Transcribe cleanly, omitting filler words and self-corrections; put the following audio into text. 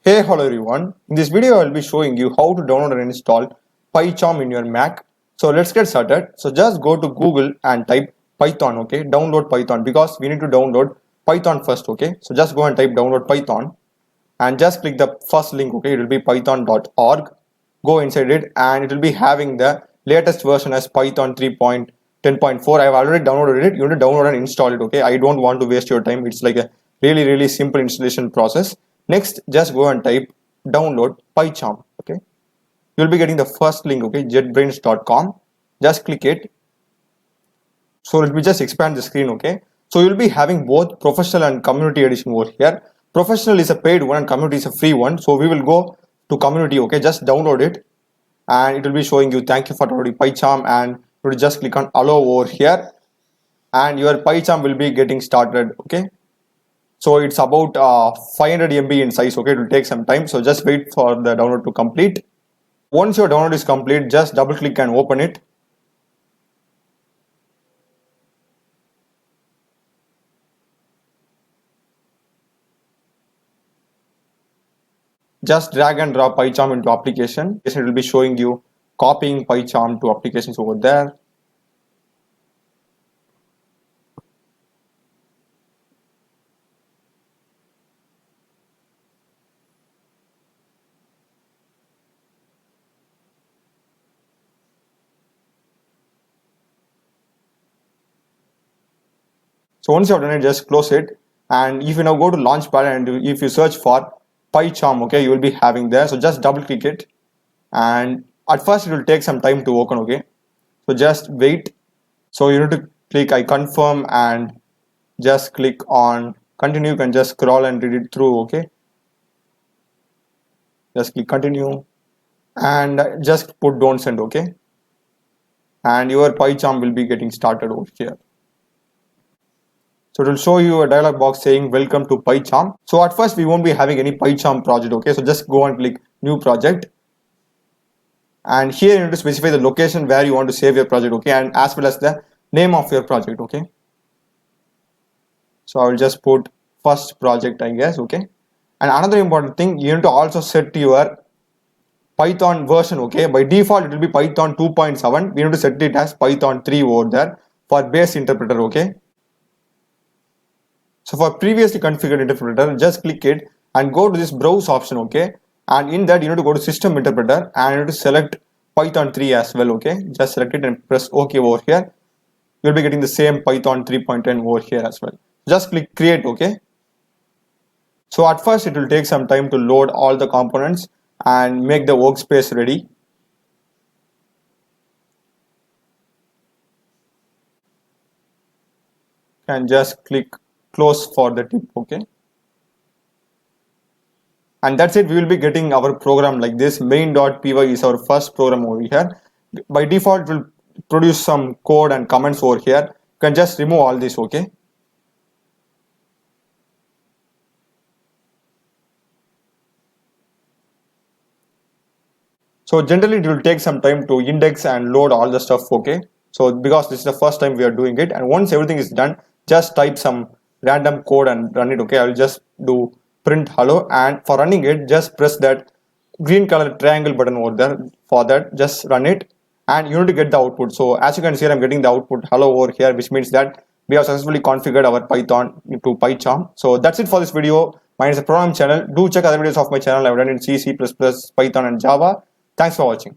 Hey, hello everyone. In this video, I will be showing you how to download and install pycharm in your Mac. So let's get started. So just go to Google and type Python, okay? Download Python because we need to download Python first, okay? So just go and type download Python and just click the first link, okay? It will be python.org. Go inside it and it will be having the latest version as Python 3.10.4. I have already downloaded it. You need to download and install it, okay? I don't want to waste your time. It's like a really simple installation process. Next, just go and type download pycharm, okay? You'll be getting the first link, okay? jetbrains.com. Just click it. So let me just expand the screen, okay? So you'll be having both professional and community edition over here. Professional is a paid one and community is a free one. So we will go to community, okay? Just download it and it will be showing you thank you for downloading pycharm, and you will just click on allow over here and your pycharm will be getting started, okay? So it's about 500 MB in size, okay? It will take some time, so just wait for the download to complete. Once your download is complete, just double click and open it. Just drag and drop pycharm into application. It will be showing you copying pycharm to applications over there. So once you have done it, just close it. And if you now go to Launchpad and if you search for pycharm, okay, you will be having there. So just double click it. And at first it will take some time to open, okay? So just wait. So you need to click I confirm and just click on continue. You can just scroll and read it through, okay? Just click continue and just put don't send, okay? And your pycharm will be getting started over here. So it will show you a dialog box saying welcome to pycharm. So at first we won't be having any pycharm project, okay? So just go and click new project. And here you need to specify the location where you want to save your project, okay? And as well as the name of your project, okay? So I will just put first project, I guess, okay? And another important thing, you need to also set your Python version, okay? By default, it will be Python 2.7. We need to set it as Python 3 over there for base interpreter, okay? So for previously configured interpreter, just click it and go to this browse option, okay? And in that, you need to go to system interpreter and you need to select Python 3 as well, okay? Just select it and press OK over here. You'll be getting the same Python 3.10 over here as well. Just click create, okay? So at first, it will take some time to load all the components and make the workspace ready. And just click close for the tip, okay? And that's it. We will be getting our program like this. Main.py is our first program over here. By default, it will produce some code and comments over here. You can just remove all this, okay? So generally it will take some time to index and load all the stuff, okay? So because this is the first time we are doing it, and once everything is done, just type some random code and run it, okay? I will just do print hello, and for running it, just press that green color triangle button over there. For that, just run it and you need to get the output. So as you can see, I'm getting the output hello over here, which means that we have successfully configured our Python to pycharm. So that's it for this video. Mine is a program channel. Do check other videos of my channel. I've done in C, C++, Python and Java. Thanks for watching.